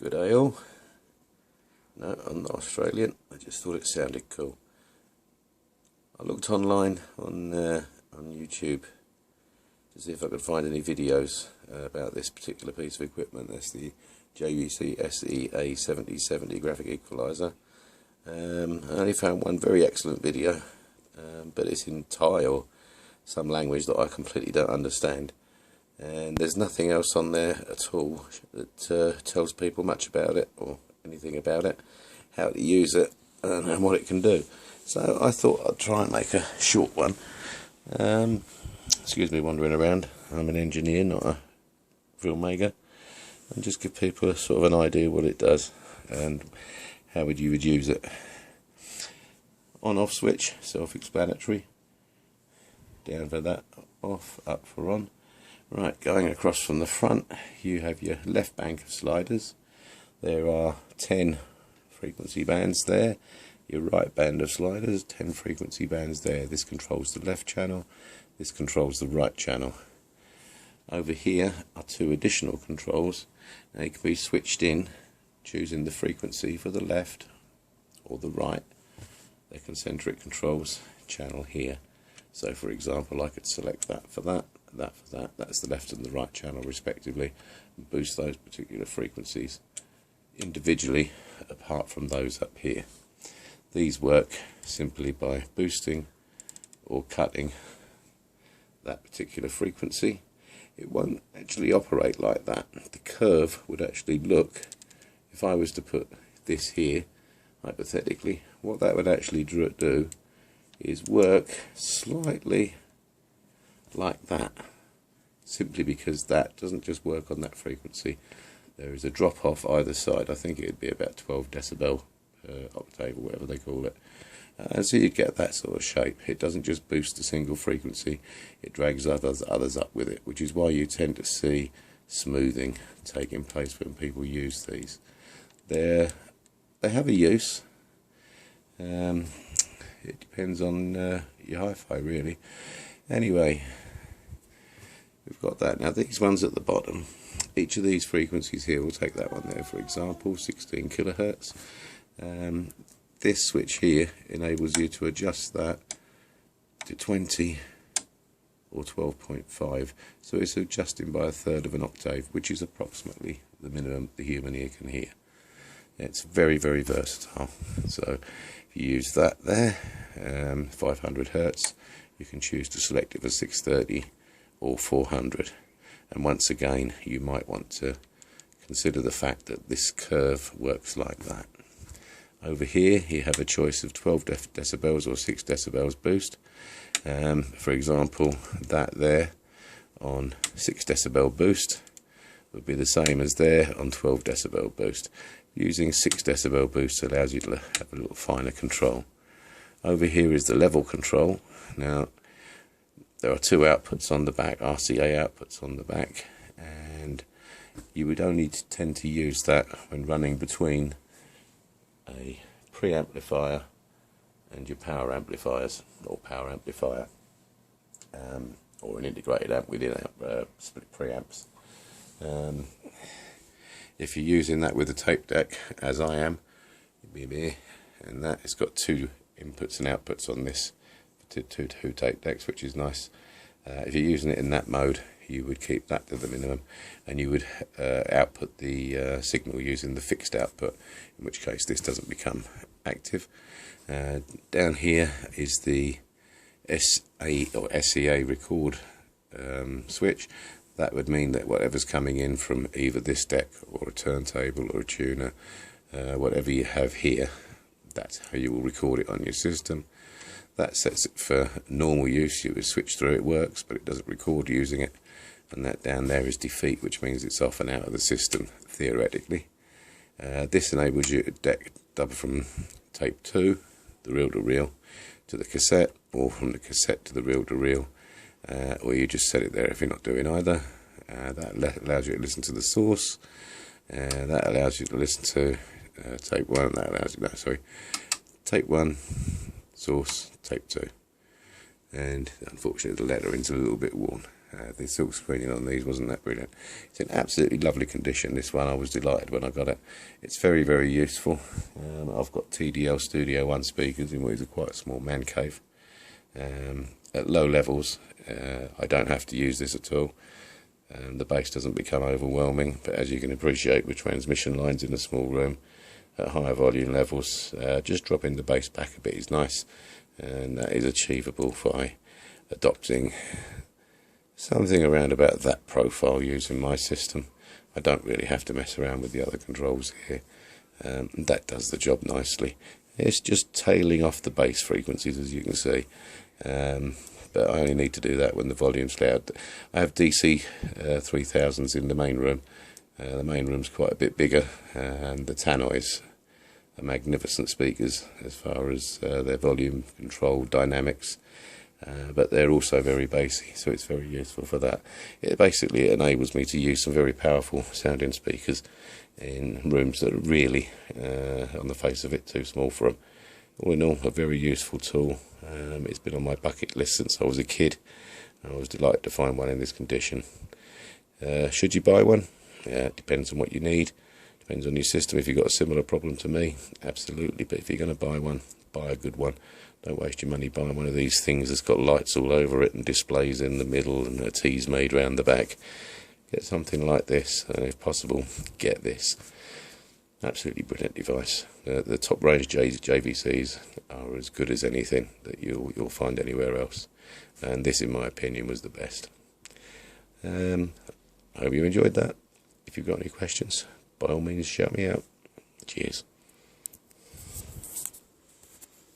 Good day all. No, I'm not Australian. I just thought it sounded cool. I looked online on YouTube to see if I could find any videos about this particular piece of equipment. That's the JVC SEA7070 graphic equaliser. I only found one very excellent video, but it's in Thai or some language that I completely don't understand. And there's nothing else on there at all that tells people much about it or anything about it, how to use it and what it can do. So I thought I'd try and make a short one. Excuse me wandering around. I'm an engineer, not a filmmaker, and just give people a sort of an idea what it does and how you would use it. On-off switch, self-explanatory. Down for that, off, up for on. Right, going across from the front, you have your left bank of sliders. There are 10 frequency bands there. Your right band of sliders, 10 frequency bands there. This controls the left channel, this controls the right channel. Over here are 2 additional controls. They can be switched in, choosing the frequency for the left or the right. They're concentric controls, channel here. So for example, I could select that for that, that for that. That's the left and the right channel respectively, and boost those particular frequencies individually apart from those up here. These work simply by boosting or cutting that particular frequency. It won't actually operate like that. The curve would actually look, if I was to put this here, hypothetically, what that would actually do is work slightly like that, simply because that doesn't just work on that frequency. There is a drop off either side. I think it would be about 12 decibel per octave or whatever they call it. And so you get that sort of shape. It doesn't just boost a single frequency, it drags others up with it, which is why you tend to see smoothing taking place when people use these. They have a use. It depends on your hi-fi really. Anyway, we've got that. Now these ones at the bottom, each of these frequencies here, we'll take that one there for example, 16 kilohertz. This switch here enables you to adjust that to 20 or 12.5, so it's adjusting by 1/3 of an octave, which is approximately the minimum the human ear can hear. It's very, very versatile. So if you use that there, 500 hertz, you can choose to select it for 630 or 400. And once again, you might want to consider the fact that this curve works like that. Over here, you have a choice of 12 decibels or 6 decibels boost. For example, that there on 6 decibel boost would be the same as there on 12 decibel boost. Using 6 decibel boost allows you to have a little finer control. Over here is the level control. Now, there are 2 outputs on the back, RCA outputs on the back, and you would only tend to use that when running between a preamplifier and your power amplifiers, or power amplifier, or an integrated amp within split preamps. If you're using that with a tape deck, as I am, and that it's got 2 inputs and outputs on this, two tape decks, which is nice. If you're using it in that mode, you would keep that to the minimum, and you would output the signal using the fixed output, in which case this doesn't become active. Down here is the SEA record switch. That would mean that whatever's coming in from either this deck or a turntable or a tuner, whatever you have here, that's how you will record it on your system. That sets it for normal use. You would switch through, it works, but it doesn't record using it. And that down there is defeat, which means it's off and out of the system, theoretically. This enables you to deck double from tape 2, the reel-to-reel, to the cassette, or from the cassette to the reel-to-reel, or you just set it there if you're not doing either. That allows you to listen to the source, that allows you to listen to tape 1, that allows you, tape 1, source, tape 2. And unfortunately the lettering's a little bit worn. The silk screening on these wasn't that brilliant. It's in absolutely lovely condition, this one. I was delighted when I got it. It's very, very useful. I've got TDL Studio 1 speakers in what is quite a small man cave. At low levels, I don't have to use this at all. The bass doesn't become overwhelming, but as you can appreciate with transmission lines in a small room, at higher volume levels, just dropping the bass back a bit is nice, and that is achievable by adopting something around about that profile using my system. I don't really have to mess around with the other controls here. That does the job nicely. It's just tailing off the bass frequencies, as you can see, but I only need to do that when the volume's loud. I have DC 3000s in the main room. The main room's quite a bit bigger, and the tannoys are magnificent speakers as far as their volume control dynamics, but they're also very bassy, so it's very useful for that. It basically enables me to use some very powerful sounding speakers in rooms that are really, on the face of it, too small for them. All in all, a very useful tool. It's been on my bucket list since I was a kid. I was delighted to find one in this condition. Should you buy one? It depends on what you need. Depends on your system. If you've got a similar problem to me, absolutely. But if you're going to buy one, buy a good one. Don't waste your money buying one of these things that's got lights all over it and displays in the middle and a T's made round the back. Get something like this, and if possible, get this. Absolutely brilliant device. The top range JVCs are as good as anything that you'll find anywhere else, and this, in my opinion, was the best. I hope you enjoyed that. If you've got any questions, by all means shout me out. Cheers.